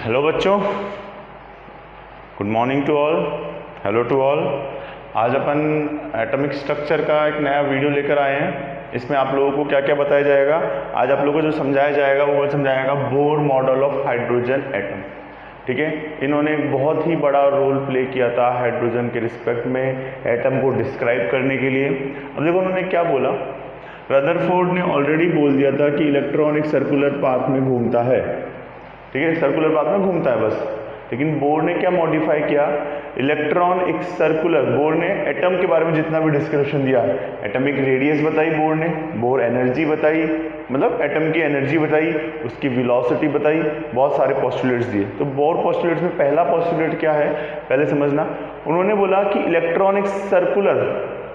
Hello बच्चों, good morning to all, hello to all. आज अपन एटॉमिक स्ट्रक्चर का एक नया वीडियो लेकर आए हैं। इसमें आप लोगों को क्या क्या बताया जाएगा। आज आप लोगों को जो समझाया जाएगा वो समझाएगा Bohr model of hydrogen atom. ठीक है, इन्होंने एक बहुत ही बड़ा रोल प्ले किया था हाइड्रोजन के रिस्पेक्ट में एटम को डिस्क्राइब करने के लिए। अब देखो उन्होंने क्या बोला, रदरफोर्ड ने ऑलरेडी बोल दिया था कि इलेक्ट्रॉन एक सर्कुलर पाथ में घूमता है। ठीक है, सर्कुलर पाथ में घूमता है बस। लेकिन बोर ने क्या मॉडिफाई किया, इलेक्ट्रॉन एक सर्कुलर, बोर ने एटम के बारे में जितना भी डिस्क्रिप्शन दिया, एटमिक रेडियस बताई बोर ने, बोर एनर्जी बताई, मतलब एटम की एनर्जी बताई, उसकी वेलोसिटी बताई, बहुत सारे पोस्टुलेट्स दिए। तो बोर पोस्टुलेट्स में पहला पोस्टुलेट क्या है पहले समझना। उन्होंने बोला कि इलेक्ट्रॉन एक सर्कुलर,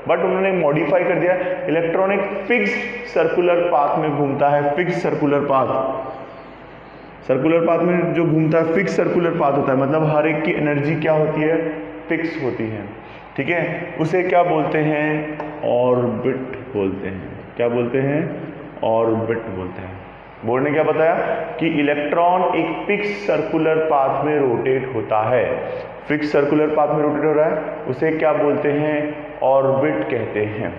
बट उन्होंने मॉडिफाई कर दिया, इलेक्ट्रॉन एक फिक्स्ड सर्कुलर पाथ में घूमता है। Fixed circular path, circular path में जो घूमता है फिक्स सर्कुलर पाथ होता है, मतलब हर एक की एनर्जी क्या होती है, फिक्स होती है। ठीक है, उसे क्या बोलते हैं, ऑर्बिट बोलते हैं। क्या बोलते हैं, ऑर्बिट बोलते हैं। बोर ने क्या बताया कि इलेक्ट्रॉन एक फिक्स सर्कुलर पाथ में रोटेट होता है। फिक्स सर्कुलर पाथ में रोटेट हो रहा है, उसे क्या बोलते हैं, ऑर्बिट कहते हैं।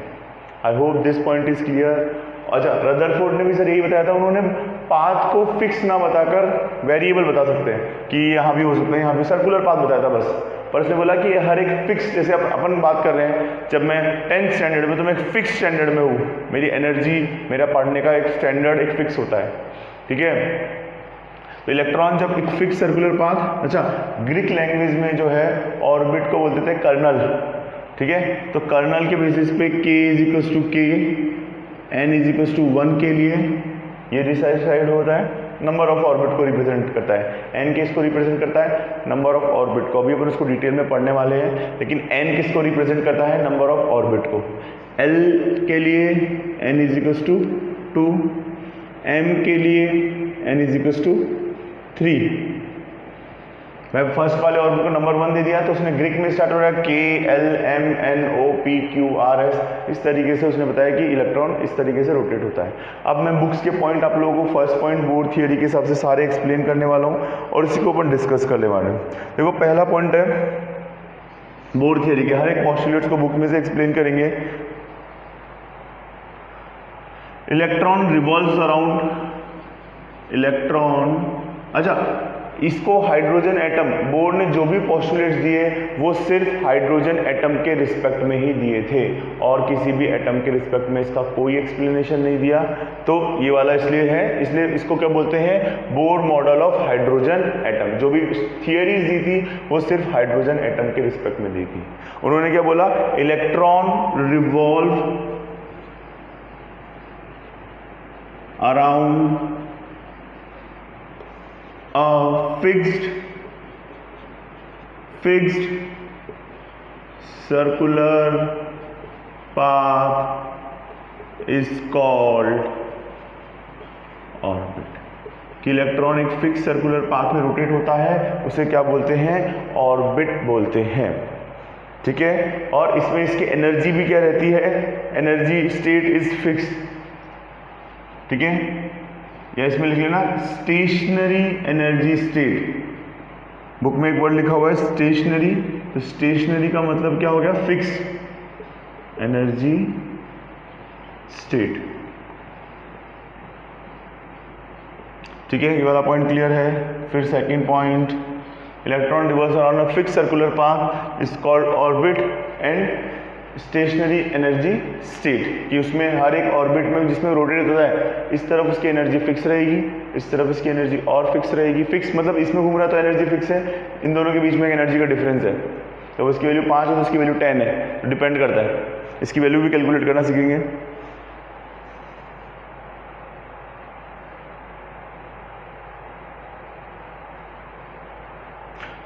I hope this point is clear. अच्छा, रदरफोर्ड ने भी सर यही बताया था, उन्होंने पाथ को फिक्स ना बताकर वेरिएबल बता सकते हैं कि यहाँ भी हो सकते हैं, यहाँ भी सर्कुलर पाथ बताया था बस। पर उसने बोला कि हर एक फिक्स, जैसे अपन बात कर रहे हैं, जब मैं 10th स्टैंडर्ड में, तो मैं एक फिक्स स्टैंडर्ड में हूँ, मेरी एनर्जी, मेरा पढ़ने का एक स्टैंडर्ड एक फिक्स होता है। ठीक है, तो इलेक्ट्रॉन जब एक फिक्स सर्कुलर पाथ, अच्छा ग्रीक लैंग्वेज में जो है ऑर्बिट को बोलते थे कर्नल। ठीक है, तो कर्नल के बेसिस पे k इज टू के, n इज इक्वल टू 1 के लिए ये डिसाइड होता है, नंबर ऑफ ऑर्बिट को रिप्रेजेंट करता है। n किसको रिप्रेजेंट करता है, नंबर ऑफ ऑर्बिट को। अभी अपन उसको डिटेल में पढ़ने वाले हैं, लेकिन n किसको रिप्रेजेंट करता है, नंबर ऑफ ऑर्बिट को। l के लिए n is equal to 2, m के लिए n इज इक्वल टू 3। मैं फर्स्ट वाले ऑर्बिट को नंबर 1 दे दिया, तो उसने ग्रीक में स्टार्ट हो रहा है k l m n o p q r s, इस तरीके से उसने बताया कि इलेक्ट्रॉन इस तरीके से रोटेट होता है। अब मैं बुक्स के पॉइंट आप लोगों को फर्स्ट पॉइंट बोर थियरी के हिसाब से सारे एक्सप्लेन करने वाला हूँ और इसी को अपन डिस्कस करने वाले हैं। देखो पहला पॉइंट है बोर थियरी के, हर एक पोस्टुलेट्स को बुक में से एक्सप्लेन करेंगे। इलेक्ट्रॉन रिवॉल्व्स अराउंड, इलेक्ट्रॉन, अच्छा इसको हाइड्रोजन एटम, बोर ने जो भी पोस्टुलेट्स दिए वो सिर्फ हाइड्रोजन एटम के रिस्पेक्ट में ही दिए थे और किसी भी एटम के रिस्पेक्ट में इसका कोई एक्सप्लेनेशन नहीं दिया। तो ये वाला इसलिए है, इसलिए इसको क्या बोलते हैं, bore model of hydrogen atom. जो भी थियरीज दी थी वो सिर्फ हाइड्रोजन एटम के रिस्पेक्ट में दी थी। उन्होंने क्या बोला, electron revolve around a fixed circular path is called orbit। कि इलेक्ट्रॉन एक फिक्स सर्कुलर पाथ में रोटेट होता है, उसे क्या बोलते हैं, ऑर्बिट बोलते हैं। ठीक है, और इसमें इसकी एनर्जी भी क्या रहती है, एनर्जी स्टेट इज फिक्स। ठीक है, या इसमें लिख लेना स्टेशनरी एनर्जी स्टेट। बुक में एक वर्ड लिखा हुआ है स्टेशनरी, तो स्टेशनरी का मतलब क्या हो गया, फिक्स एनर्जी स्टेट। ठीक है, ये वाला पॉइंट क्लियर है। फिर second point, electron revolves around a fix circular path is called orbit and stationary energy state, कि उसमें हर एक ऑर्बिट में जिसमें रोटेट होता है, इस तरफ उसकी एनर्जी फिक्स रहेगी, इस तरफ इसकी एनर्जी और फिक्स रहेगी। फिक्स मतलब इसमें घूम रहा है तो एनर्जी फिक्स है, इन दोनों के बीच में एक एनर्जी का डिफरेंस है, तो उसकी वैल्यू 5 है तो उसकी वैल्यू 10 है, तो डिपेंड करता है। इसकी वैल्यू भी कैलकुलेट करना सीखेंगे।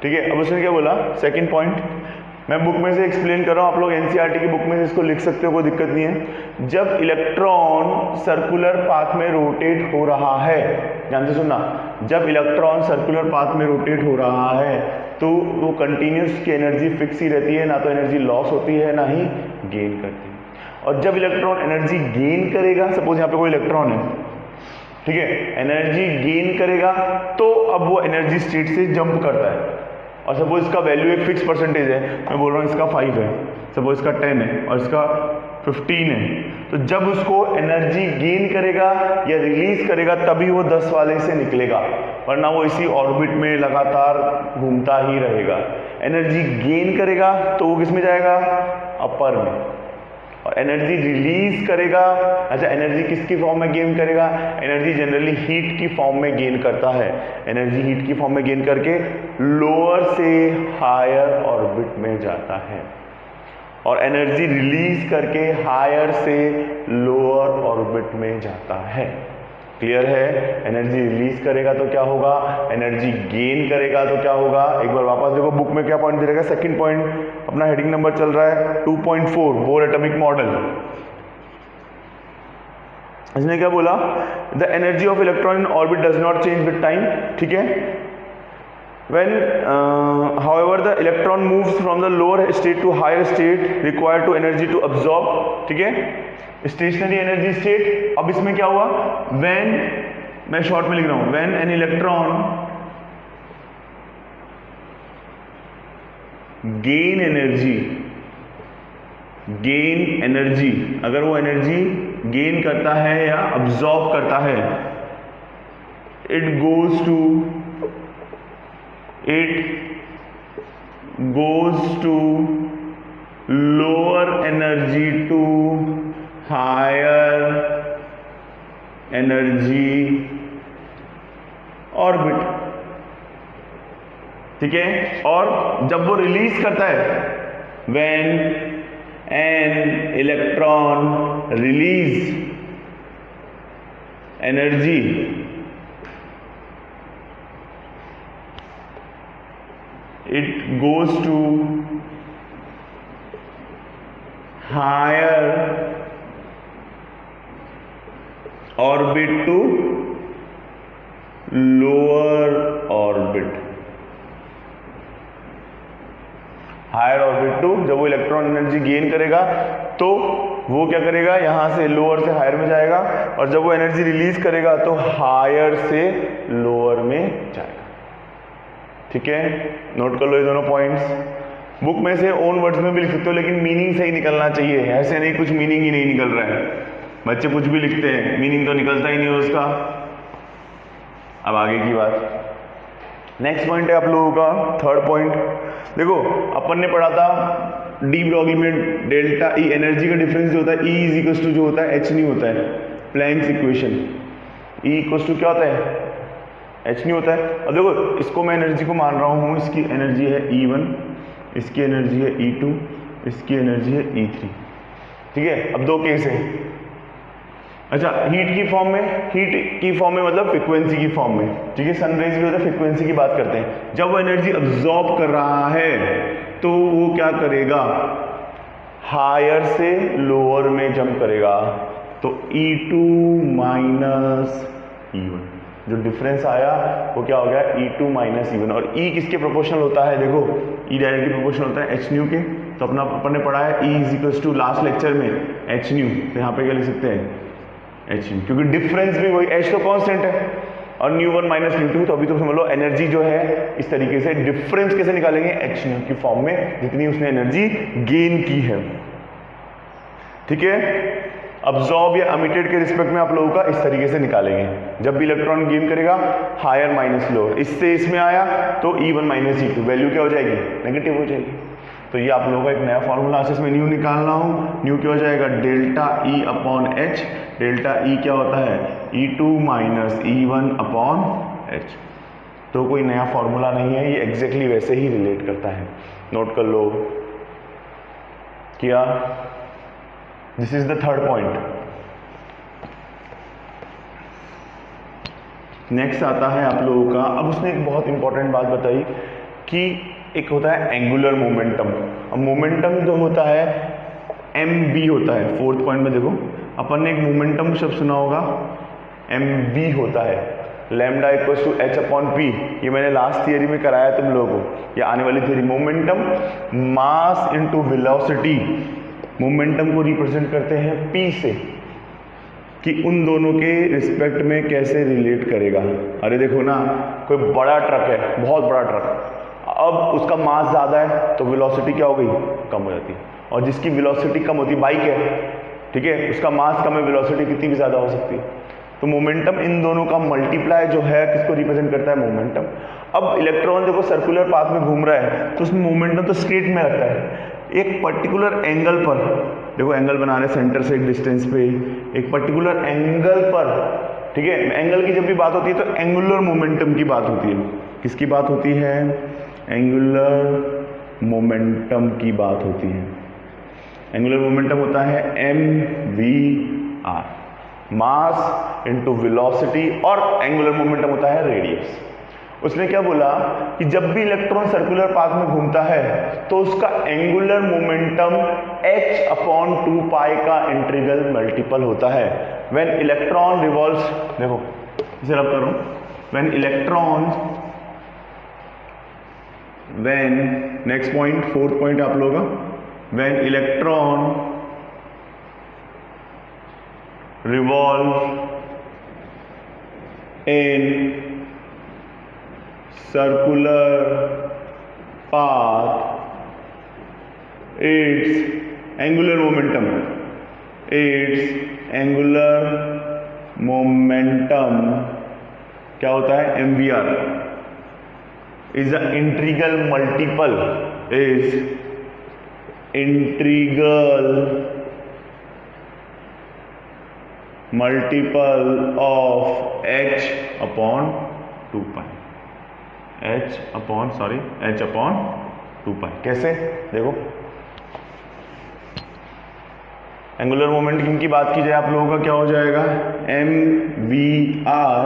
ठीक है, अब उसने क्या बोला, सेकंड पॉइंट मैं बुक में से एक्सप्लेन कर रहा हूँ, आप लोग एनसीईआरटी की बुक में से इसको लिख सकते हो, कोई दिक्कत नहीं है। जब इलेक्ट्रॉन सर्कुलर पाथ में रोटेट हो रहा है, ध्यान से सुनना, जब इलेक्ट्रॉन सर्कुलर पाथ में रोटेट हो रहा है तो वो कंटिन्यूस की एनर्जी फिक्स ही रहती है, ना तो एनर्जी लॉस होती है ना ही गेन करती है। और जब इलेक्ट्रॉन एनर्जी गेन करेगा, सपोज यहाँ पे कोई इलेक्ट्रॉन है, ठीक है, एनर्जी गेन करेगा तो अब वो एनर्जी स्टेट से जंप करता है। और सपोज इसका वैल्यू एक फिक्स परसेंटेज है, मैं बोल रहा हूँ इसका 5 है, सपोज इसका 10 है और इसका 15 है, तो जब उसको एनर्जी गेन करेगा या रिलीज करेगा तभी वो 10 वाले से निकलेगा, वरना वो इसी ऑर्बिट में लगातार घूमता ही रहेगा। एनर्जी गेन करेगा तो वो किस में जाएगा, अपर में, और एनर्जी रिलीज करेगा, अच्छा एनर्जी किसकी फॉर्म में गेन करेगा, एनर्जी जनरली हीट की फॉर्म में गेन करता है, एनर्जी हीट की फॉर्म में गेन करके लोअर से हायर ऑर्बिट में जाता है, और एनर्जी रिलीज करके हायर से लोअर ऑर्बिट में जाता है। क्लियर है? एनर्जी रिलीज करेगा तो क्या होगा, एनर्जी गेन करेगा तो क्या होगा। एक बार वापस देखो बुक में क्या पॉइंट दे रहेगा, सेकंड पॉइंट अपना हेडिंग नंबर चल रहा है 2.4 बोर एटॉमिक मॉडल। इसने क्या बोला, the energy of electron in orbit does not change with time. ठीक है, when however the electron moves from the lower state to higher state required to energy to absorb। ठीक है, stationery energy state. अब इसमें क्या हुआ, when, मैं short में लिख रहा हूं, when an electron gain energy, अगर वो एनर्जी गेन करता है या अब्सॉर्ब करता है, it goes to lower energy to higher energy orbit। ठीक है, और जब वो रिलीज करता है, when an electron release energy, it goes to higher orbit to lower orbit। Higher orbit to, जब वो इलेक्ट्रॉन एनर्जी गेन करेगा तो वो क्या करेगा, यहां से लोअर से हायर में जाएगा, और जब वो एनर्जी रिलीज करेगा तो हायर से लोअर में जाएगा। ठीक है, नोट कर लो ये दोनों पॉइंट्स। बुक में से ओन वर्ड्स में भी लिख सकते हो, लेकिन मीनिंग सही निकलना चाहिए, ऐसे नहीं कुछ मीनिंग ही नहीं निकल रहा है। बच्चे कुछ भी लिखते हैं, मीनिंग तो निकलता ही नहीं है उसका। अब आगे की बात, नेक्स्ट पॉइंट है आप लोगों का थर्ड पॉइंट। देखो अपन ने पढ़ा था डी ब्रॉगली में डेल्टा ई, एनर्जी का डिफरेंस जो होता है ई इज इक्वल टू जो होता है एच न्यू होता है, Planck's equation. E equal to क्या होता है, एच न्यू होता है। और देखो इसको मैं एनर्जी को मान रहा हूँ, इसकी एनर्जी है E1, इसकी एनर्जी है E2, इसकी एनर्जी है E3। ठीक है, अब दो केस है। अच्छा, हीट की फॉर्म में मतलब फ्रीक्वेंसी की फॉर्म में। ठीक है, सनराइज भी होता है, फ्रीक्वेंसी की बात करते हैं। जब वो एनर्जी अब्सॉर्ब कर रहा है तो वो क्या करेगा, हायर से लोअर में जंप करेगा, तो E2 माइनस E1, जो डिफरेंस आया वो क्या हो गया, E2 माइनस E1। और E किसके प्रोपोर्शनल होता है, देखो E डायरेक्टली प्रोपोर्शनल होता है एच न्यू के। तो अपना अपन ने पढ़ा है E is equal to last lecture में एच न्यू, तो यहाँ पे क्या लिख सकते हैं एच न्यू, क्योंकि डिफरेंस भी वही, एच तो कांस्टेंट है और न्यू1 माइनस न्यू2। तो अभी तो समझ लो एनर्जी जो है इस तरीके से डिफरेंस कैसे निकालेंगे, एच न्यू की फॉर्म में, जितनी उसने एनर्जी गेन की है। ठीक है, अब्सॉर्ब या एमिटेड के रिस्पेक्ट में आप लोगों का इस तरीके से निकालेंगे। जब भी इलेक्ट्रॉन गेन करेगा हायर माइनस लोअर, इससे इसमें आया तो E1 माइनस E2, वैल्यू क्या हो जाएगी, नेगेटिव हो जाएगी। तो ये आप लोगों का एक नया फॉर्मूला है, इसमें न्यू निकालना हो, न्यू क्या हो जाएगा, delta E upon H. Delta E क्या होता है, E2 minus E1 upon H. तो कोई नया फॉर्मूला नहीं है, ये एग्जैक्टली वैसे ही रिलेट करता है। नोट कर लो, किया। This is the third point. Next आता है आप लोगों का, अब उसने एक बहुत इंपॉर्टेंट बात बताई कि एक होता है एंगुलर मोमेंटम। अब मोमेंटम जो होता है mv होता है। फोर्थ पॉइंट में देखो, अपन ने एक मोमेंटम शब्द सुना होगा, mv होता है, lambda equals to h upon p। ये मैंने लास्ट थियरी में कराया तुम लोगों को, या आने वाली theory. Momentum mass into velocity, momentum को रिप्रेजेंट करते हैं p से। कि उन दोनों के रिस्पेक्ट में कैसे रिलेट करेगा। अरे देखो ना, कोई बड़ा ट्रक है, बहुत बड़ा ट्रक, अब उसका मास ज़्यादा है तो वेलोसिटी क्या हो गई, कम हो जाती है। और जिसकी वेलोसिटी कम होती है, बाइक है, ठीक है, उसका मास कम है, वेलोसिटी कितनी भी ज़्यादा हो सकती है। तो मोमेंटम इन दोनों का मल्टीप्लाई जो है किसको रिप्रेजेंट करता है, मोमेंटम। अब इलेक्ट्रॉन देखो सर्कुलर पाथ में घूम रहा है तो उसमें मोमेंटम तो स्ट्रेट में लगता है। एक पर्टिकुलर एंगल पर, देखो एंगल बना रहे सेंटर से एक डिस्टेंस पे, एक पर्टिकुलर एंगल पर, ठीक है, एंगल की जब भी बात होती है तो एंगुलर मोमेंटम की बात होती है। किसकी बात होती है, एंगुलर मोमेंटम की बात होती है। एंगुलर मोमेंटम होता है mv/r, मास इनटू वेलोसिटी, और एंगुलर मोमेंटम होता है रेडियस। उसने क्या बोला कि जब भी इलेक्ट्रॉन सर्कुलर पाथ में घूमता है तो उसका एंगुलर मोमेंटम h/2π का इंटीग्रल मल्टीपल होता है। व्हेन इलेक्ट्रॉन रिवॉल्व्स, देखो इसे रब करो, when next point, fourth point आप लोगों का, when electron revolve in circular path, its angular momentum क्या होता है, mvr is the integral multiple of h/2π। h/2π कैसे, देखो एंगुलर मोमेंटम की बात की जाए आप लोगों का क्या हो जाएगा, mvr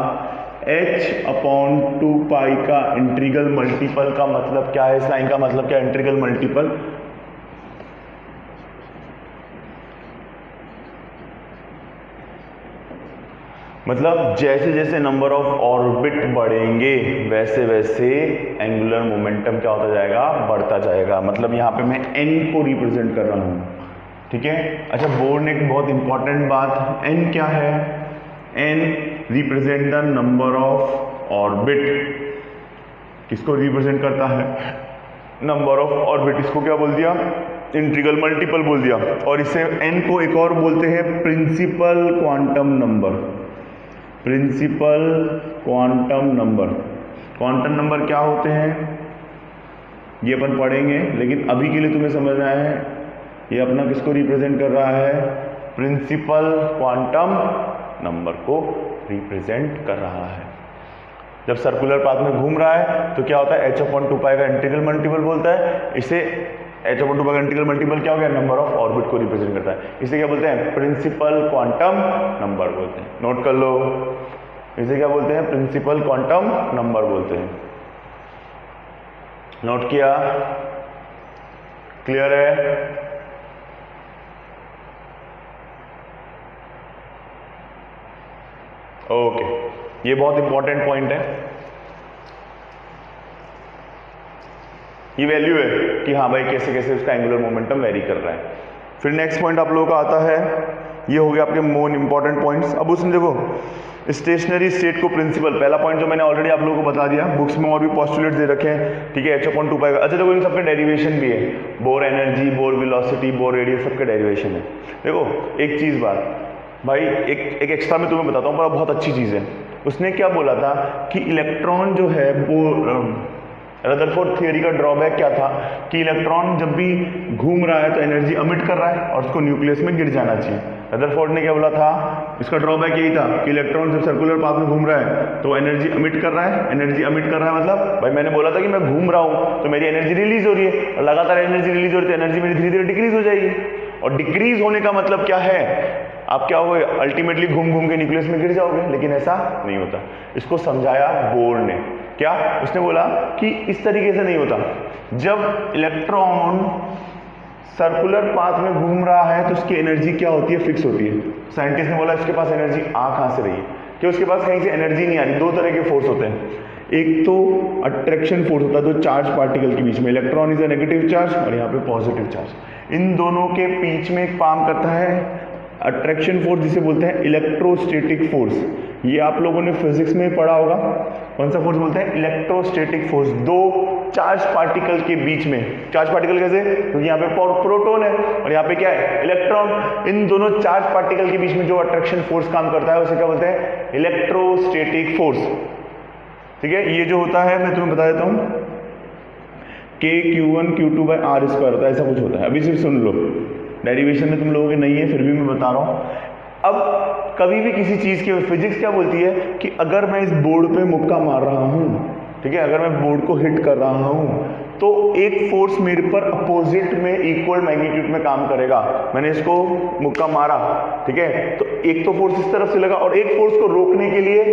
h/2π का इंटीग्रल मल्टीपल का मतलब क्या है, इस लाइन का मतलब क्या है, इंटीग्रल मल्टीपल, मतलब जैसे जैसे नंबर ऑफ ऑर्बिट बढ़ेंगे वैसे वैसे एंगुलर मोमेंटम क्या होता जाएगा, बढ़ता जाएगा। मतलब यहाँ पे मैं n को रिप्रेजेंट कर रहा हूँ, ठीक है। अच्छा, बोर्ड ने एक बहुत इंपॉर्टेंट बात, n क्या है, n represent the number of orbit. किसको रिप्रेजेंट करता है, नंबर ऑफ ऑर्बिट। इसको क्या बोल दिया, इंटीग्रल मल्टीपल बोल दिया। और इसे n को एक और बोलते हैं principal quantum number. Principal quantum number, quantum number क्या होते हैं ये अपन पढ़ेंगे, लेकिन अभी के लिए तुम्हें समझना है ये अपना किसको रिप्रेजेंट कर रहा है, प्रिंसिपल क्वांटम नंबर को रिप्रेजेंट कर रहा है। जब सर्कुलर पाथ में घूम रहा है तो क्या होता है, h/2π का इंटीग्रल मल्टीपल बोलता है। इसे h/2π का इंटीग्रल मल्टीपल क्या हो गया, नंबर ऑफ ऑर्बिट को रिप्रेजेंट करता है। इसे क्या बोलते हैं, प्रिंसिपल क्वांटम नंबर बोलते हैं। नोट कर लो, इसे क्या बोलते हैं, प्रिंसिपल क्वांटम नंबर बोलते हैं। नोट किया, क्लियर है। ओके, ये बहुत इंपॉर्टेंट पॉइंट है, ये वैल्यू है कि हाँ भाई कैसे कैसे उसका एंगुलर मोमेंटम वेरी कर रहा है। फिर नेक्स्ट पॉइंट आप लोगों का आता है, ये हो गया आपके मोस्ट इंपॉर्टेंट पॉइंट्स। अब उसमें देखो स्टेशनरी स्टेट को प्रिंसिपल, पहला पॉइंट जो मैंने ऑलरेडी आप लोगों को बता दिया, बुक्स में और भी पोस्टुलेट्स दे रखे हैं, ठीक है, h/2π का। अच्छा देखो इन सबके डेरिवेशन भी है, bore energy, bore velocity, bore radius, सबके डेरिवेशन है। देखो एक चीज़ बात भाई, एक एक्स्ट्रा में तुम्हें बताता हूँ, पर बहुत अच्छी चीज़ है। उसने क्या बोला था कि इलेक्ट्रॉन जो है वो, रदरफोर्ड थियरी का ड्रॉबैक क्या था कि इलेक्ट्रॉन जब भी घूम रहा है तो एनर्जी अमिट कर रहा है और उसको न्यूक्लियस में गिर जाना चाहिए। रदरफोर्ड ने क्या बोला था, इसका ड्रॉबैक यही था कि इलेक्ट्रॉन जब सर्कुलर पाथ में घूम रहा है तो एनर्जी अमिट कर रहा है। एनर्जी अमिट कर रहा है मतलब भाई मैंने बोला था कि मैं घूम रहा हूँ तो मेरी एनर्जी रिलीज हो रही है, और लगातार एनर्जी रिलीज हो रही है तो एनर्जी मेरी धीरे धीरे डिक्रीज हो जाएगी। और डिक्रीज होने का मतलब क्या है, आप क्या होगे, अल्टीमेटली घूम घूम के न्यूक्लियस में गिर जाओगे, लेकिन ऐसा नहीं होता। इसको समझाया बोर ने, क्या उसने बोला कि इस तरीके से नहीं होता। जब इलेक्ट्रॉन सर्कुलर पाथ में घूम रहा है तो उसकी एनर्जी क्या होती है, फिक्स होती है। साइंटिस्ट ने बोला इसके पास एनर्जी आ कहाँ से रही है, कि उसके पास कहीं से एनर्जी नहीं आ रही। दो तरह के फोर्स होते हैं, एक तो अट्रैक्शन फोर्स होता है जो चार्ज पार्टिकल के बीच में, electron is a negative charge और यहाँ पे पॉजिटिव चार्ज, इन दोनों के बीच में एक काम करता है अट्रैक्शन फोर्स जिसे बोलते हैं इलेक्ट्रोस्टैटिक फोर्स, ये आप लोगों ने फिजिक्स में पढ़ा होगा। कौन सा फोर्स बोलते हैं? Electrostatic force. दो चार्ज पार्टिकल के बीच में, चार्ज पार्टिकल कैसे? क्योंकि यहाँ पे प्रोटॉन है और यहाँ पे क्या है? इलेक्ट्रॉन। इन दोनों चार्ज पार्टिकल के बीच में जो अट्रैक्शन फोर्स काम करता है उसे क्या बोलते हैं? Electrostatic force. ठीक है, ये जो होता है मैं तुम्हें बता देता हूँ, Q1 Q2 bye R square होता है, ऐसा कुछ होता है। अभी सिर्फ सुन लो, डेरिवेशन में तुम लोगों के नहीं है फिर भी मैं बता रहा हूँ। अब कभी भी किसी चीज़ की फिजिक्स क्या बोलती है कि अगर मैं इस बोर्ड पे मुक्का मार रहा हूँ, ठीक है, अगर मैं बोर्ड को हिट कर रहा हूँ तो एक फोर्स मेरे पर अपोजिट में इक्वल मैग्नीट्यूड में काम करेगा। मैंने इसको मुक्का मारा, ठीक है, तो एक तो फोर्स इस तरफ से लगा और एक फोर्स को रोकने के लिए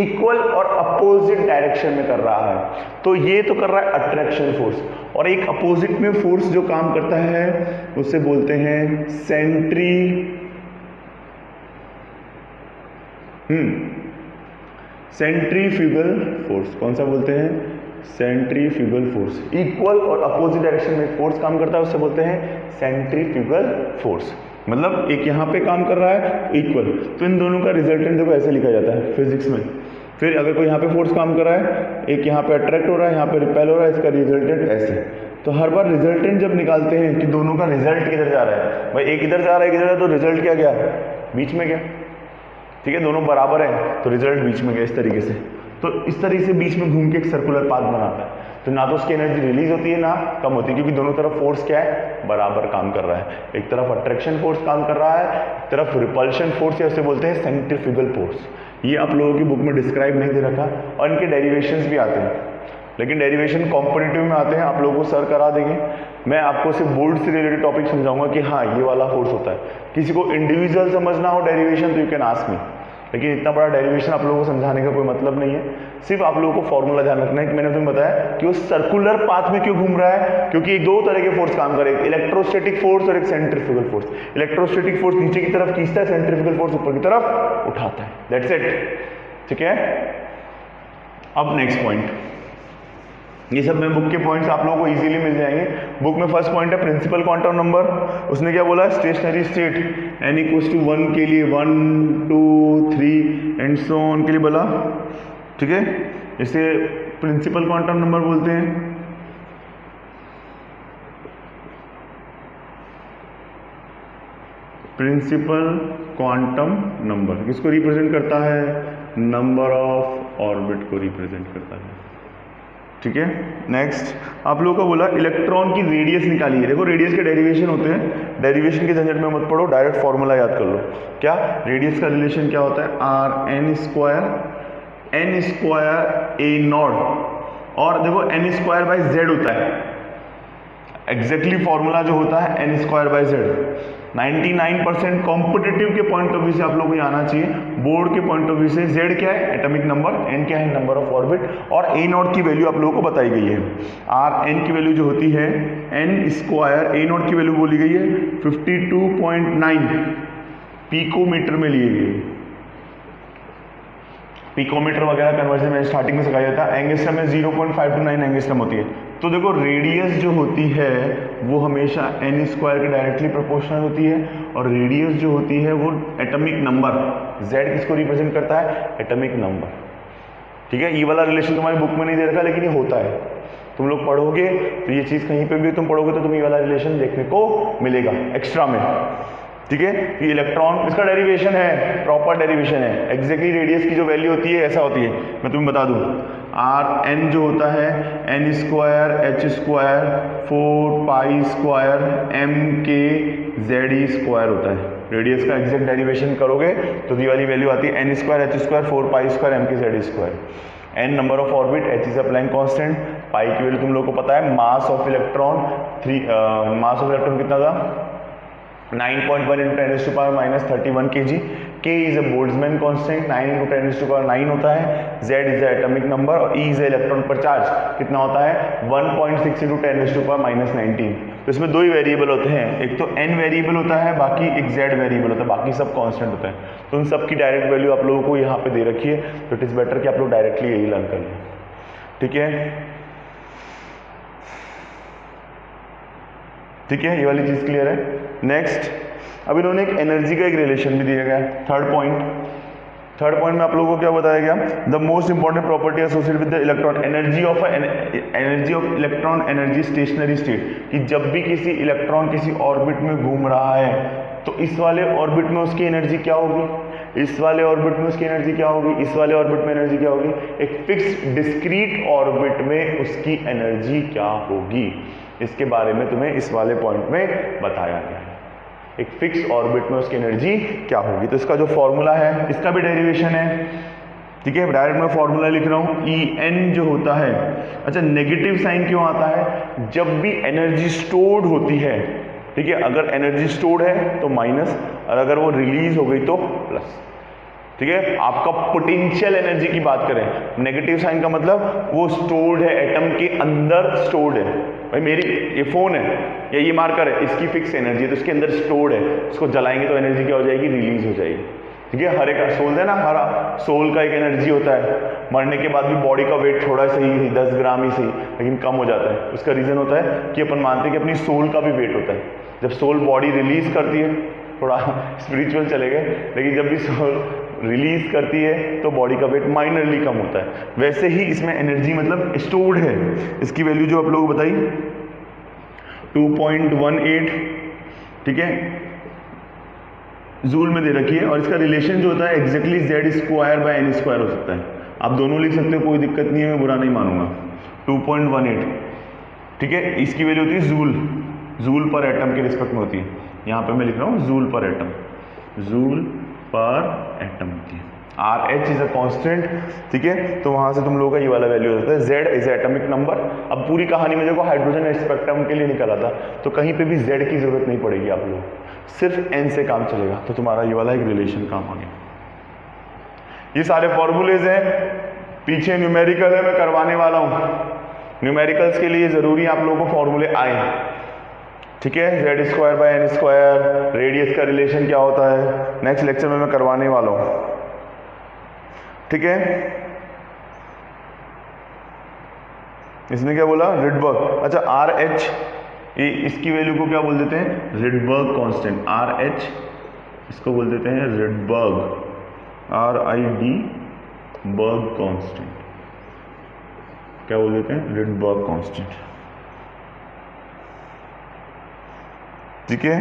इक्वल और अपोजिट डायरेक्शन में कर रहा है, तो ये तो कर रहा है अट्रैक्शन फोर्स। और एक अपोजिट में फोर्स जो काम करता है उसे बोलते हैं सेंट्रीफ्यूगल फोर्स। कौन सा बोलते हैं? Centrifugal force. इक्वल और अपोजिट डायरेक्शन में फोर्स काम करता है उसे बोलते हैं सेंट्रीफ्यूगल फोर्स। मतलब एक यहाँ पे काम कर रहा है इक्वल, तो इन दोनों का रिजल्टेंट देखो ऐसे लिखा जाता है फिजिक्स में। फिर अगर कोई यहाँ पे फोर्स काम कर रहा है, एक यहाँ पे अट्रैक्ट हो रहा है, यहाँ पे रिपेल हो रहा है, इसका रिजल्टेंट ऐसे। तो हर बार रिजल्टेंट जब निकालते हैं कि दोनों का रिजल्ट किधर जा रहा है, भाई एक इधर जा रहा है एक इधर जा रहा है, तो रिजल्ट क्या गया? बीच में गया। ठीक है, दोनों बराबर है तो रिजल्ट बीच में गया, इस तरीके से। तो इस तरीके से बीच में घूम के एक सर्कुलर पाथ बनाता है, तो ना तो उसकी एनर्जी रिलीज होती है ना कम होती है, क्योंकि दोनों तरफ फोर्स क्या है? बराबर काम कर रहा है। एक तरफ अट्रैक्शन फोर्स काम कर रहा है, एक तरफ रिपल्शन फोर्स, या उसे बोलते हैं सेंट्रीफ्यूगल फोर्स। ये आप लोगों की बुक में डिस्क्राइब नहीं दे रखा, और इनके डेरिवेशंस भी आते हैं, लेकिन डेरिवेशन कॉम्पिटिटिव में आते हैं, आप लोगों को सर करा देंगे। मैं आपको सिर्फ बोर्ड से रिलेटेड टॉपिक समझाऊंगा कि हाँ ये वाला फोर्स होता है। किसी को इंडिविजुअल समझना हो डेरिवेशन तो यू कैन आस्क मी, लेकिन इतना बड़ा डेरिवेशन आप लोगों को समझाने का कोई मतलब नहीं है। सिर्फ आप लोगों को फॉर्मूला ध्यान रखना है कि मैंने तुम्हें बताया कि वो सर्कुलर पाथ में क्यों घूम रहा है, क्योंकि एक दो तरह के फोर्स काम करेंगे, इलेक्ट्रोस्टैटिक फोर्स और एक सेंट्रीफ्यूगल फोर्स। इलेक्ट्रोस्टैटिक फोर्स नीचे की तरफ खींचता है, सेंट्रीफ्यूगल फोर्स ऊपर की तरफ उठाता है। That's it. ठीक है, अब नेक्स्ट पॉइंट, ये सब मैं बुक के पॉइंट्स आप लोगों को इजीली मिल जाएंगे। बुक में फर्स्ट पॉइंट है प्रिंसिपल क्वांटम नंबर। उसने क्या बोला? स्टेशनरी स्टेट n = 1 के लिए 1 2 3 एंड सो ऑन के लिए बोला। ठीक है, इसे प्रिंसिपल क्वांटम नंबर बोलते हैं। प्रिंसिपल क्वांटम नंबर किसको रिप्रेजेंट करता है? नंबर ऑफ ऑर्बिट को रिप्रेजेंट करता है। ठीक है, नेक्स्ट आप लोगों को बोला इलेक्ट्रॉन की रेडियस निकालिए। देखो रेडियस के डेरिवेशन होते हैं, डेरिवेशन के झंझट में मत पड़ो, डायरेक्ट फॉर्मूला याद कर लो। क्या रेडियस का रिलेशन क्या होता है? n² a0, और देखो n²/z होता है। एग्जैक्टली फॉर्मूला जो होता है n²/z। 99% कॉम्पिटिटिव के पॉइंट ऑफ व्यू से आप लोगों को ये आना चाहिए। बोर्ड के पॉइंट ऑफ व्यू से z क्या है? Atomic number. n क्या है? Number of orbit. और a0 की वैल्यू आप लोगों को बताई गई है। n की वैल्यू जो होती है n², a0 की वैल्यू बोली गई है 52.9 पिकोमीटर में लिए गई। पिकोमीटर वगैरह कन्वर्जन में स्टार्टिंग में सिखाया जाता है। एंगस्ट्रम में 0.529 एंगस्ट्रम होती है। तो देखो रेडियस जो होती है वो हमेशा n² के डायरेक्टली प्रोपोर्शनल होती है, और रेडियस जो होती है वो एटॉमिक नंबर, z किसको रिप्रेजेंट करता है? Atomic number. ठीक है, ये वाला रिलेशन तुम्हारी बुक में नहीं दे रखा, लेकिन ये होता है। तुम लोग पढ़ोगे तो ये चीज़ कहीं पे भी तुम पढ़ोगे तो तुम्हें ये वाला रिलेशन देखने को मिलेगा एक्स्ट्रा में। ठीक है, ये इलेक्ट्रॉन, इसका डेरिवेशन है, प्रॉपर डेरिवेशन है। एग्जैक्टली रेडियस की जो वैल्यू होती है ऐसा होती है, मैं तुम्हें बता दूं। n जो होता है n² h² 4π² mkze² होता है। रेडियस का एग्जैक्ट डेरिवेशन करोगे तो ये वाली वैल्यू आती है n² h² 4π² mkze²। n number of orbit, h is a Planck constant, pi की वैल्यू तुम लोग को पता है। मास ऑफ इलेक्ट्रॉन कितना था? 9.1 × 10⁻³ kg। k is a Boltzmann constant, 9 × 10⁹ होता है। z is a atomic number, और e इज इलेक्ट्रॉन पर चार्ज कितना होता है? 1.6 × 10⁻19। तो इसमें दो ही वेरिएबल होते हैं, एक तो n वेरिएबल होता है, बाकी एक z वेरिएबल होता है, बाकी सब कांस्टेंट होता है। तो उन सब की डायरेक्ट वैल्यू आप लोगों को यहाँ पे दे रखी है, तो इट इज बेटर कि आप लोग डायरेक्टली यही लर्न कर लें। ठीक है, ठीक है, ये वाली चीज क्लियर है। नेक्स्ट अब इन्होंने एक एनर्जी का एक रिलेशन भी दिया गया है। थर्ड पॉइंट में आप लोगों को क्या बताया गया, the most important property associated with the electron, energy of electron energy stationery state, कि जब भी किसी इलेक्ट्रॉन किसी ऑर्बिट में घूम रहा है तो इस वाले ऑर्बिट में उसकी एनर्जी क्या होगी, इस वाले ऑर्बिट में उसकी एनर्जी क्या होगी, इस वाले ऑर्बिट में एनर्जी क्या होगी, एक फिक्स्ड डिस्क्रीट ऑर्बिट में उसकी एनर्जी क्या होगी, इसके बारे में तुम्हें इस वाले पॉइंट में बताया गया है। एक फिक्स ऑर्बिट में उसकी एनर्जी क्या होगी। तो इसका जो फॉर्मूला है इसका भी डेरिवेशन है, ठीक है, डायरेक्ट मैं फॉर्मूला लिख रहा हूं, En जो होता है, अच्छा नेगेटिव साइन क्यों आता है, जब भी एनर्जी स्टोर्ड होती है, ठीक है, अगर एनर्जी स्टोर्ड है तो माइनस, और अगर वो रिलीज हो गई तो प्लस, ठीक है। आपका पोटेंशियल एनर्जी की बात करें, नेगेटिव साइन का मतलब वो स्टोर्ड है, एटम के अंदर स्टोर्ड है। भाई मेरी ये फोन है या ये मार्कर है, इसकी फिक्स एनर्जी है तो इसके अंदर स्टोर्ड है, इसको जलाएंगे तो एनर्जी क्या हो जाएगी, रिलीज हो जाएगी, ठीक है। हर एक सोल है ना, हर सोल का एक एनर्जी होता है, मरने के बाद भी बॉडी का वेट थोड़ा सही 10 ग्राम ही सही, लेकिन कम हो जाता है। उसका रीजन होता है कि अपन मानते हैं कि अपनी सोल का भी वेट होता है, जब सोल बॉडी रिलीज करती है, थोड़ा स्पिरिचुअल चले गए, लेकिन जब भी सोल रिलीज करती है तो बॉडी का वेट माइनरली कम होता है। वैसे ही इसमें एनर्जी मतलब स्टोर्ड है, इसकी वैल्यू जो आप लोगों को बताई 2.18, ठीक है, जूल में दे रखी है, और इसका रिलेशन जो होता है एग्जैक्टली Z²/n² हो सकता है। आप दोनों लिख सकते हो, कोई दिक्कत नहीं है, मैं बुरा नहीं मानूंगा। 2.18, ठीक है, इसकी वैल्यू होती है जूल पर एटम के रिस्पेक्ट में होती है। यहाँ पे मैं लिख रहा हूँ जूल पर एटम, जूल पर एटम होती है। RH इज अ कांस्टेंट, ठीक है, तो वहां से तुम लोगों का ये वाला वैल्यू होता है। Z is atomic number. अब पूरी कहानी में देखो हाइड्रोजन स्पेक्ट्रम के लिए निकला था, तो कहीं पे भी Z की जरूरत नहीं पड़ेगी, आप लोग सिर्फ N से काम चलेगा, तो तुम्हारा ये वाला एक रिलेशन काम आ गया। ये सारे फॉर्मूलेज हैं, पीछे न्यूमेरिकल है, मैं करवाने वाला हूं। न्यूमेरिकल्स के लिए जरूरी आप लोगों को फॉर्मूले आए, ठीक है, Z²/n², रेडियस का रिलेशन क्या होता है, नेक्स्ट लेक्चर में मैं करवाने वाला हूं, ठीक है। इसने क्या बोला, रिडबर्ग, अच्छा RH, ये इसकी वैल्यू को क्या बोल देते हैं, रिडबर्ग कांस्टेंट, RH इसको बोल देते हैं रिडबर्ग, RID बर्ग कांस्टेंट, क्या बोल देते हैं, रिडबर्ग कांस्टेंट, ठीक है,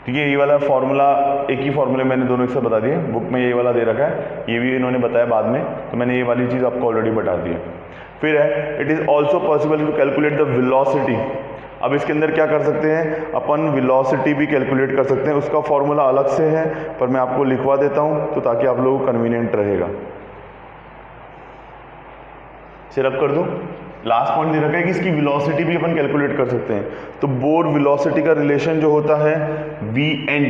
ठीक है। ये वाला फॉर्मूला, एक ही फॉर्मूले मैंने दोनों एक साथ बता दिए, बुक में ये वाला दे रखा है, ये भी इन्होंने बताया बाद में, तो मैंने ये वाली चीज़ आपको ऑलरेडी बता दी है। फिर है, it is also possible to calculate the velocity. अब इसके अंदर क्या कर सकते हैं अपन, वेलोसिटी भी कैलकुलेट कर सकते हैं, उसका फॉर्मूला अलग से है, पर मैं आपको लिखवा देता हूँ तो ताकि आप लोगों को कन्वीनियंट रहेगा। सिर्फ कर दूँ, लास्ट पॉइंट दे रखा है कि इसकी वेलोसिटी भी अपन कैलकुलेट कर सकते हैं। तो बोर वेलोसिटी का रिलेशन जो होता है Vn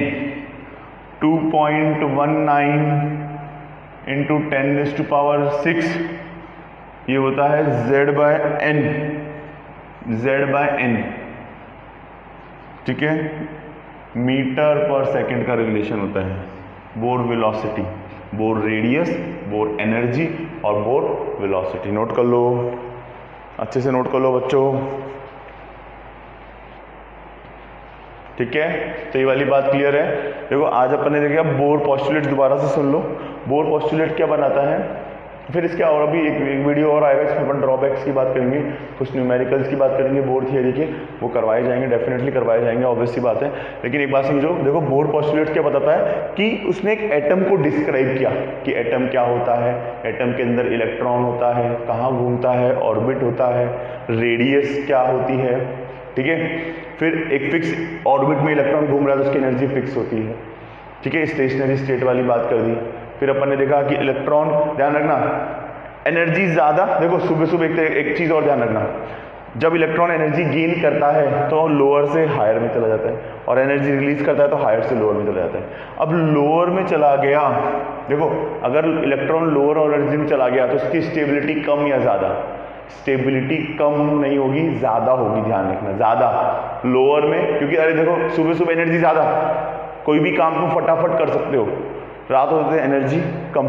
2.19 इंटू 10⁻⁶, ये होता है Z/n, Z/n, ठीक है, मीटर पर सेकंड का रिलेशन होता है। Bore velocity, bore radius, bore energy और बोर वेलोसिटी। नोट कर लो, अच्छे से नोट कर लो बच्चों, ठीक है। तो ये वाली बात क्लियर है। देखो आज अपन ने देखा बोर पोस्टुलेट, दोबारा से सुन लो, बोर पोस्टुलेट क्या बनाता है, फिर इसके और अभी एक वीडियो और आएगा, इसमें अपन ड्रॉबैक्स की बात करेंगे, कुछ न्यूमेरिकल्स की बात करेंगे, बोर थियरी के, वो करवाए जाएंगे, डेफिनेटली करवाए जाएंगे, ऑब्वियस सी बात है। लेकिन एक बात समझो, देखो बोर पोस्टुलेट क्या बताता है कि उसने एक एटम को डिस्क्राइब किया कि एटम क्या होता है, एटम के अंदर इलेक्ट्रॉन होता है, कहाँ घूमता है, ऑर्बिट होता है, रेडियस क्या होती है, ठीक है। फिर एक फिक्स ऑर्बिट में इलेक्ट्रॉन घूम रहा है तो उसकी एनर्जी फिक्स होती है, ठीक है, स्टेशनरी स्टेट वाली बात कर दी। फिर अपन ने देखा कि इलेक्ट्रॉन, ध्यान रखना एनर्जी ज़्यादा, देखो सुबह सुबह एक चीज़ और ध्यान रखना, जब इलेक्ट्रॉन एनर्जी गेन करता है तो लोअर से हायर में चला जाता है, और एनर्जी रिलीज करता है तो हायर से लोअर में चला जाता है। अब लोअर में चला गया, देखो अगर इलेक्ट्रॉन लोअर एनर्जी में चला गया तो उसकी स्टेबिलिटी कम या ज़्यादा, स्टेबिलिटी कम नहीं होगी, ज़्यादा होगी, ध्यान रखना ज़्यादा लोअर में, क्योंकि अरे देखो सुबह सुबह एनर्जी ज़्यादा, कोई भी काम तुम फटाफट कर सकते हो, रात होते हैं एनर्जी कम,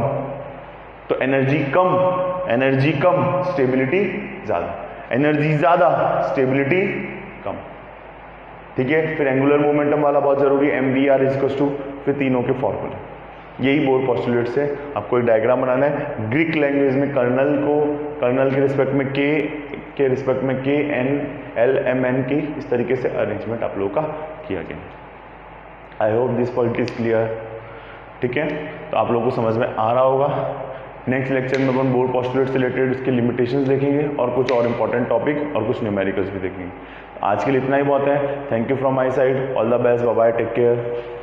तो एनर्जी कम स्टेबिलिटी ज़्यादा, एनर्जी ज़्यादा स्टेबिलिटी कम, ठीक है। फिर एंगुलर मोमेंटम वाला बहुत जरूरी है, mvr इक्वल्स टू फिर तीनों के फॉर्मूले। यही बोर पोस्टुलेट्स है। आपको एक डायग्राम बनाना है। ग्रीक लैंग्वेज में कर्नल के रिस्पेक्ट में के रिस्पेक्ट में के एन एल एम एन की इस तरीके से अरेंजमेंट आप लोगों का किया गया। I hope this point is clear. ठीक है, तो आप लोगों को समझ में आ रहा होगा। नेक्स्ट लेक्चर में अपन बोर पोस्टुलेट से रिलेटेड इसके लिमिटेशंस देखेंगे और कुछ और इंपॉर्टेंट टॉपिक और कुछ न्यूमेरिकल्स भी देखेंगे। आज के लिए इतना ही बहुत है। Thank you from my side, all the best, bye bye, take care.